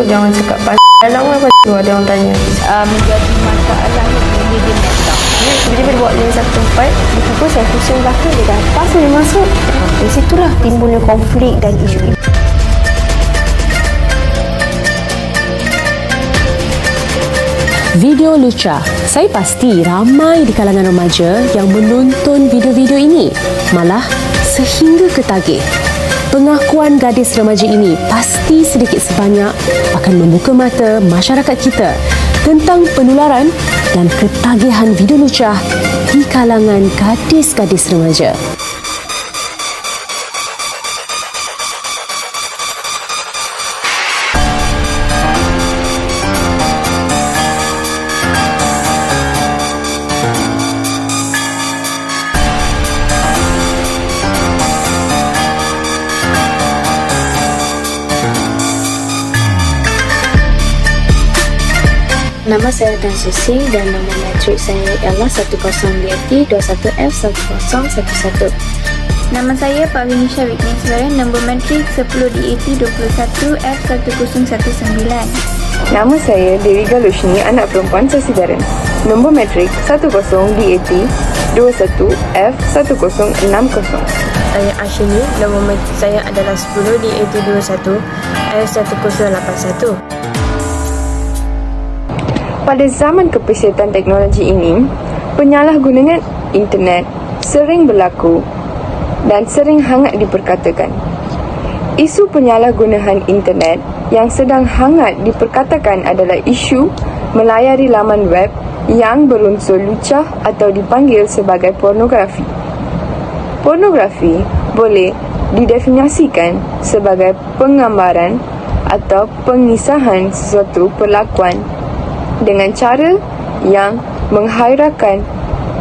jangan cakap dalam apa tu ada orang tanya. Menjadi masalah yang dia mental. Tiba-tiba dia buat link satu tempat, tiba-tiba saya pusing belakang dia dah pas dia masuk. Dari situlah timbulnya konflik dan isu. Video Lucha. Saya pasti ramai di kalangan remaja yang menonton video-video ini, malah sehingga ketagih. Pengakuan gadis remaja ini pasti sedikit sebanyak akan membuka mata masyarakat kita tentang penularan dan ketagihan video lucah di kalangan gadis-gadis remaja. Nama saya Tan Susi dan nombor matrik saya ialah 10DAT21F1011. Nama saya Pak Winisha Wigneswaran, nombor matrik 10DAT21F1019. Nama saya Dewi Galushni, anak perempuan Sasidaran. Nombor matrik 10DAT21F1060. Saya Ashini, nombor matrik saya adalah 10DAT21F1081. Pada zaman kepesitan teknologi ini, penyalahgunaan internet sering berlaku dan sering hangat diperkatakan. Isu penyalahgunaan internet yang sedang hangat diperkatakan adalah isu melayari laman web yang berunsur lucah atau dipanggil sebagai pornografi. Pornografi boleh didefinisikan sebagai penggambaran atau pengisahan sesuatu perlakuan dengan cara yang menghairakan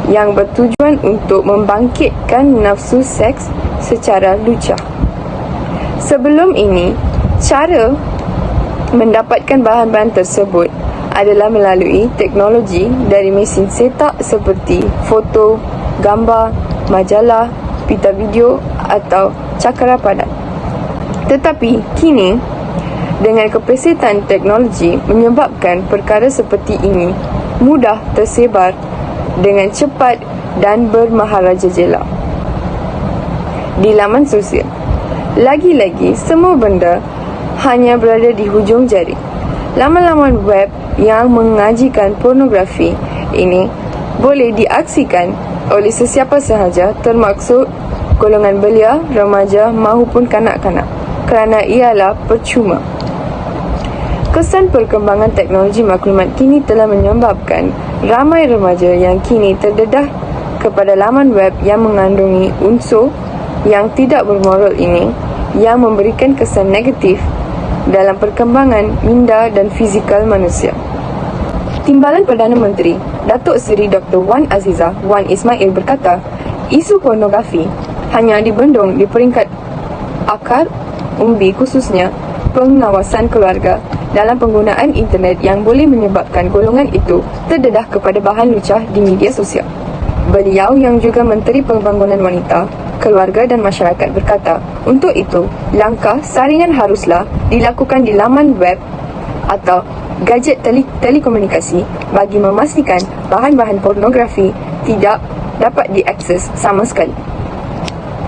yang bertujuan untuk membangkitkan nafsu seks secara lucah. Sebelum ini, cara mendapatkan bahan-bahan tersebut adalah melalui teknologi dari mesin cetak seperti foto, gambar, majalah, pita video atau cakra padat. Tetapi kini, dengan kepesitan teknologi menyebabkan perkara seperti ini mudah tersebar dengan cepat dan bermaharajalela di laman sosial. Lagi-lagi, semua benda hanya berada di hujung jari. Laman-laman web yang mengajikan pornografi ini boleh diaksikan oleh sesiapa sahaja, termasuk golongan belia, remaja maupun kanak-kanak, kerana ialah percuma. Kesan perkembangan teknologi maklumat kini telah menyebabkan ramai remaja yang kini terdedah kepada laman web yang mengandungi unsur yang tidak bermoral ini, yang memberikan kesan negatif dalam perkembangan minda dan fizikal manusia. Timbalan Perdana Menteri Datuk Seri Dr. Wan Azizah Wan Ismail berkata, isu pornografi hanya dibendung di peringkat akar umbi, khususnya pengawasan keluarga dalam penggunaan internet yang boleh menyebabkan golongan itu terdedah kepada bahan lucah di media sosial. Beliau yang juga Menteri Pembangunan Wanita, Keluarga dan Masyarakat berkata, untuk itu, langkah saringan haruslah dilakukan di laman web atau gadget telekomunikasi bagi memastikan bahan-bahan pornografi tidak dapat diakses sama sekali.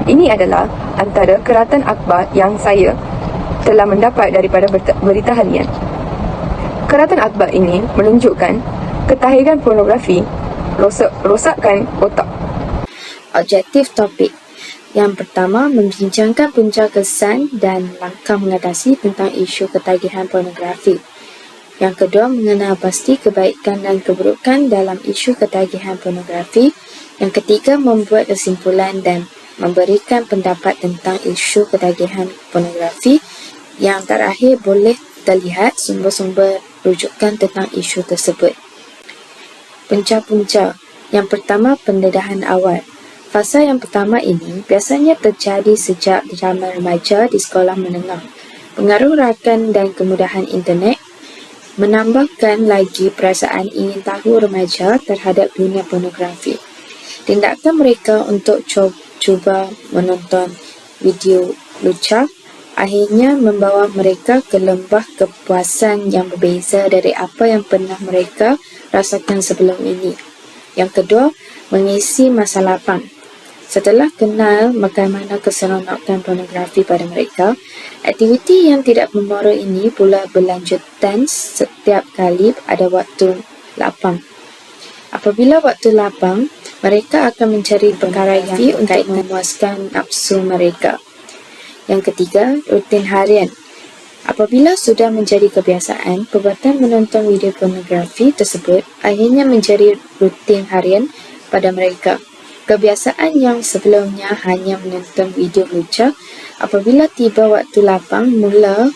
Ini adalah antara keratan akhbar yang saya telah mendapat daripada berita harian. Keratan akhbar ini menunjukkan ketahiran pornografi rosakkan otak. Objektif topik. Yang pertama, membincangkan punca kesan dan langkah mengatasi tentang isu ketagihan pornografi. Yang kedua, mengenal pasti kebaikan dan keburukan dalam isu ketagihan pornografi. Yang ketiga, membuat kesimpulan dan memberikan pendapat tentang isu ketagihan pornografi. Yang terakhir, boleh terlihat sumber-sumber rujukan tentang isu tersebut. Punca-punca. Yang pertama, pendedahan awal. Fasa yang pertama ini biasanya terjadi sejak zaman remaja di sekolah menengah. Pengaruh rakan dan kemudahan internet menambahkan lagi perasaan ingin tahu remaja terhadap dunia pornografi. Tindakan mereka untuk cuba menonton video lucah akhirnya membawa mereka ke lembah kepuasan yang berbeza dari apa yang pernah mereka rasakan sebelum ini. Yang kedua, mengisi masa lapang. Setelah kenal bagaimana keseronokan pornografi pada mereka, aktiviti yang tidak memora ini pula berlanjutan setiap kali ada waktu lapang. Apabila waktu lapang, mereka akan mencari perkara yang untuk memuaskan nafsu mereka. Yang ketiga, rutin harian. Apabila sudah menjadi kebiasaan, perbuatan menonton video pornografi tersebut akhirnya menjadi rutin harian pada mereka. Kebiasaan yang sebelumnya hanya menonton video lucu, apabila tiba waktu lapang mula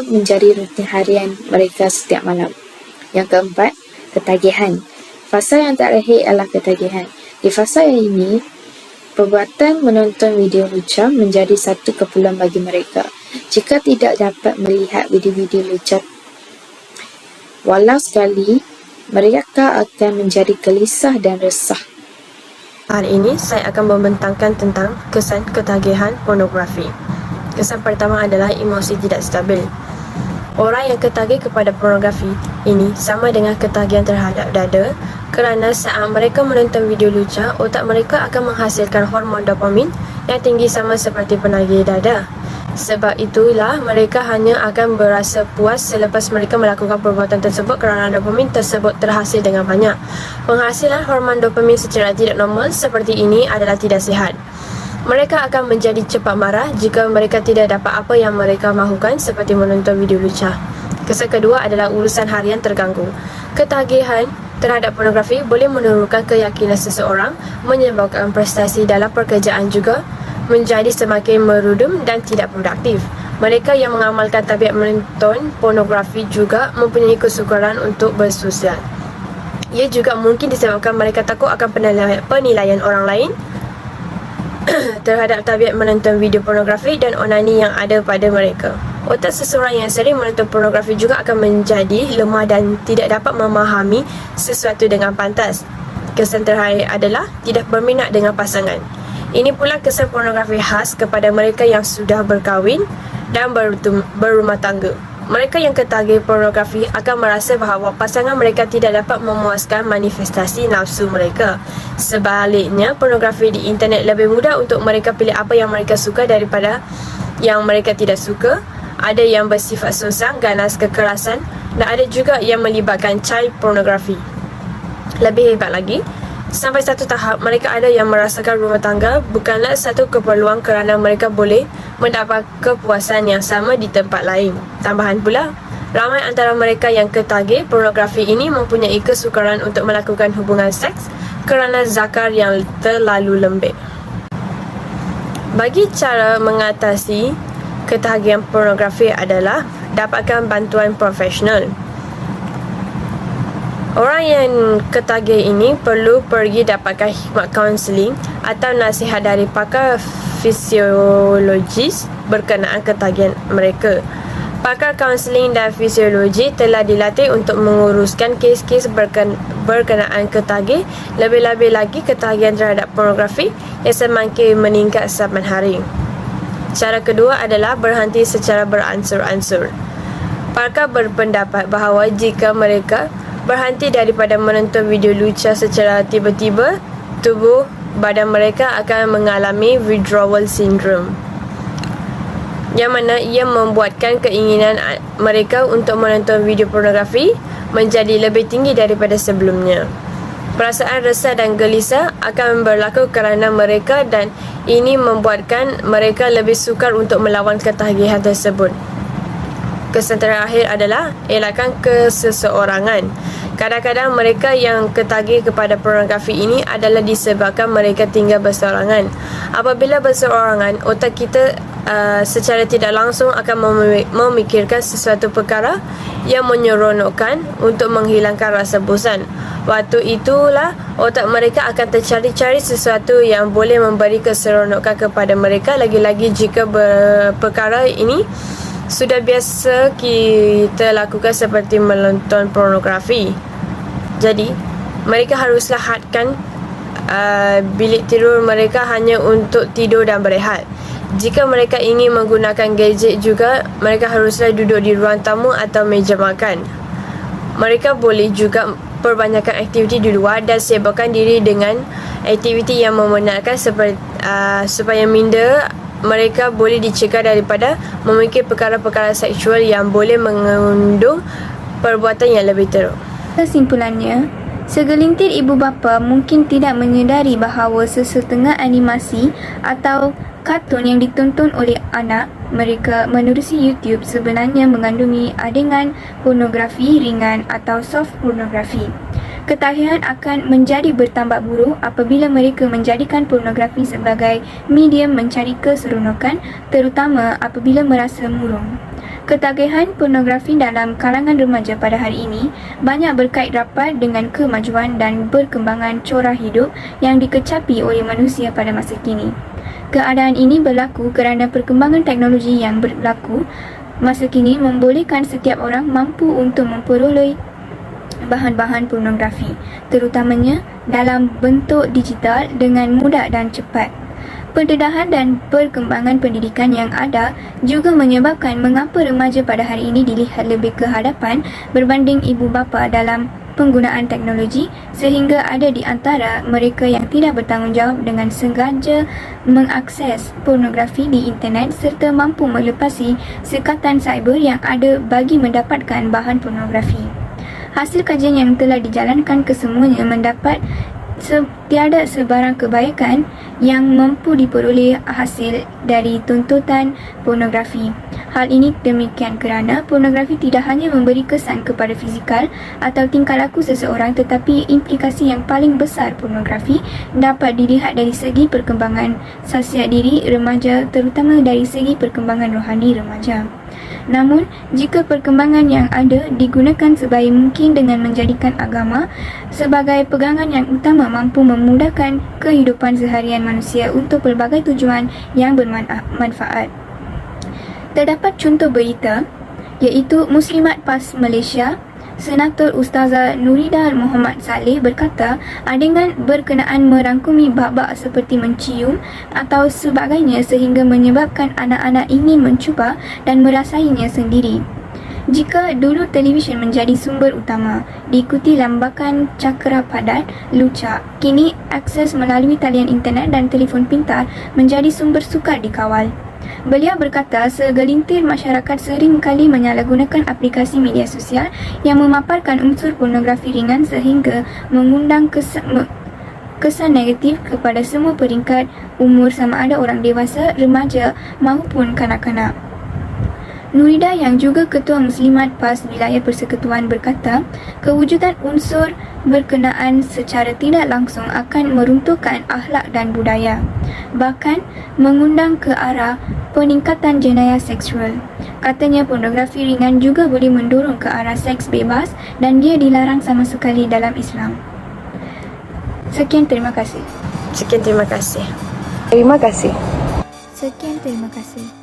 menjadi rutin harian mereka setiap malam. Yang keempat, ketagihan. Fasa yang terakhir adalah ketagihan. Di fasa ini, perbuatan menonton video lucu menjadi satu keperluan bagi mereka. Jika tidak dapat melihat video-video lucu walau sekali, mereka akan menjadi gelisah dan resah. Hari ini saya akan membentangkan tentang kesan ketagihan pornografi. Kesan pertama adalah emosi tidak stabil. Orang yang ketagih kepada pornografi ini sama dengan ketagihan terhadap dada, kerana saat mereka menonton video lucu, otak mereka akan menghasilkan hormon dopamin yang tinggi sama seperti penagih dada. Sebab itulah mereka hanya akan berasa puas selepas mereka melakukan perbuatan tersebut kerana dopamin tersebut terhasil dengan banyak. Penghasilan hormon dopamin secara tidak normal seperti ini adalah tidak sihat. Mereka akan menjadi cepat marah jika mereka tidak dapat apa yang mereka mahukan seperti menonton video lucu. Kesan kedua adalah urusan harian terganggu. Ketagihan terhadap pornografi boleh menurunkan keyakinan seseorang, menyebabkan prestasi dalam pekerjaan juga menjadi semakin merudum dan tidak produktif. Mereka yang mengamalkan tabiat menonton pornografi juga mempunyai kesukaran untuk bersosial. Ia juga mungkin disebabkan mereka takut akan penilaian orang lain terhadap tabiat menonton video pornografi dan onani yang ada pada mereka. Otak seseorang yang sering menonton pornografi juga akan menjadi lemah dan tidak dapat memahami sesuatu dengan pantas. Kesan terakhir adalah tidak berminat dengan pasangan. Ini pula kesan pornografi khas kepada mereka yang sudah berkahwin dan berumah tangga. Mereka yang ketagih pornografi akan merasa bahawa pasangan mereka tidak dapat memuaskan manifestasi nafsu mereka. Sebaliknya, pornografi di internet lebih mudah untuk mereka pilih apa yang mereka suka daripada yang mereka tidak suka. Ada yang bersifat sungsang, ganas, kekerasan dan ada juga yang melibatkan child pornografi. Lebih hebat lagi, sampai satu tahap mereka ada yang merasakan rumah tangga bukanlah satu keperluan kerana mereka boleh mendapat kepuasan yang sama di tempat lain. Tambahan pula, ramai antara mereka yang ketagih pornografi ini mempunyai kesukaran untuk melakukan hubungan seks kerana zakar yang terlalu lembek. Bagi cara mengatasi ketagihan pornografi adalah dapatkan bantuan profesional. Orang yang ketagih ini perlu pergi dapatkan khidmat kaunseling atau nasihat dari pakar fisiologis berkenaan ketagihan mereka. Pakar kaunseling dan fisiologi telah dilatih untuk menguruskan kes-kes berkenaan ketagih, lebih-lebih lagi ketagihan terhadap pornografi yang semakin meningkat saban hari. Cara kedua adalah berhenti secara beransur-ansur. Pakar berpendapat bahawa jika mereka berhenti daripada menonton video lucu secara tiba-tiba, tubuh badan mereka akan mengalami withdrawal syndrome, yang mana ia membuatkan keinginan mereka untuk menonton video pornografi menjadi lebih tinggi daripada sebelumnya. Perasaan resah dan gelisah akan berlaku kerana mereka dan ini membuatkan mereka lebih sukar untuk melawan ketagihan tersebut. Kesan terakhir adalah elakkan keseseorangan. Kadang-kadang mereka yang ketagih kepada pornografi ini adalah disebabkan mereka tinggal berseorangan. Apabila berseorangan, otak kita secara tidak langsung akan memikirkan sesuatu perkara yang menyeronokkan untuk menghilangkan rasa bosan. Waktu itulah otak mereka akan tercari-cari sesuatu yang boleh memberi keseronokan kepada mereka, lagi-lagi jika perkara ini sudah biasa kita lakukan seperti menonton pornografi. Jadi, mereka haruslah hadkan bilik tidur mereka hanya untuk tidur dan berehat. Jika mereka ingin menggunakan gadget juga, mereka haruslah duduk di ruang tamu atau meja makan. Mereka boleh juga perbanyakkan aktiviti di luar dan sibukkan diri dengan aktiviti yang memenatkan supaya minda mereka boleh dicegah daripada memikir perkara-perkara seksual yang boleh mengandung perbuatan yang lebih teruk. Kesimpulannya, segelintir ibu bapa mungkin tidak menyedari bahawa sesetengah animasi atau kartun yang ditonton oleh anak mereka menerusi YouTube sebenarnya mengandungi adegan pornografi ringan atau soft pornografi. Ketagihan akan menjadi bertambah buruk apabila mereka menjadikan pornografi sebagai medium mencari keseronokan, terutama apabila merasa murung. Ketagihan pornografi dalam kalangan remaja pada hari ini banyak berkait rapat dengan kemajuan dan perkembangan corak hidup yang dikecapi oleh manusia pada masa kini. Keadaan ini berlaku kerana perkembangan teknologi yang berlaku masa kini membolehkan setiap orang mampu untuk memperoleh bahan-bahan pornografi, terutamanya dalam bentuk digital dengan mudah dan cepat. Pendedahan dan perkembangan pendidikan yang ada juga menyebabkan mengapa remaja pada hari ini dilihat lebih ke hadapan berbanding ibu bapa dalam penggunaan teknologi, sehingga ada di antara mereka yang tidak bertanggungjawab dengan sengaja mengakses pornografi di internet serta mampu melepasi sekatan cyber yang ada bagi mendapatkan bahan pornografi. Hasil kajian yang telah dijalankan kesemuanya mendapat tiada sebarang kebaikan yang mampu diperoleh hasil dari tontonan pornografi. Hal ini demikian kerana pornografi tidak hanya memberi kesan kepada fizikal atau tingkah laku seseorang, tetapi implikasi yang paling besar pornografi dapat dilihat dari segi perkembangan khasiat diri remaja, terutama dari segi perkembangan rohani remaja. Namun, jika perkembangan yang ada digunakan sebaik mungkin dengan menjadikan agama sebagai pegangan yang utama, mampu memudahkan kehidupan seharian manusia untuk pelbagai tujuan yang bermanfaat. Terdapat contoh berita iaitu Muslimat PAS Malaysia, Senator Ustazah Nurida Muhammad Saleh berkata adegan berkenaan merangkumi bak-bak seperti mencium atau sebagainya sehingga menyebabkan anak-anak ingin mencuba dan merasainya sendiri. Jika dulu televisyen menjadi sumber utama, diikuti lambakan cakera padat, lucak, kini akses melalui talian internet dan telefon pintar menjadi sumber sukar dikawal. Beliau berkata segelintir masyarakat sering kali menyalahgunakan aplikasi media sosial yang memaparkan unsur pornografi ringan sehingga mengundang kesan negatif kepada semua peringkat umur sama ada orang dewasa, remaja maupun kanak-kanak. Nurida yang juga Ketua Muslimat PAS Wilayah Persekutuan berkata, kewujudan unsur berkenaan secara tidak langsung akan meruntuhkan akhlak dan budaya, bahkan mengundang ke arah peningkatan jenayah seksual. Katanya pornografi ringan juga boleh mendorong ke arah seks bebas dan dia dilarang sama sekali dalam Islam. Sekian, terima kasih. Sekian, terima kasih. Terima kasih. Sekian, terima kasih.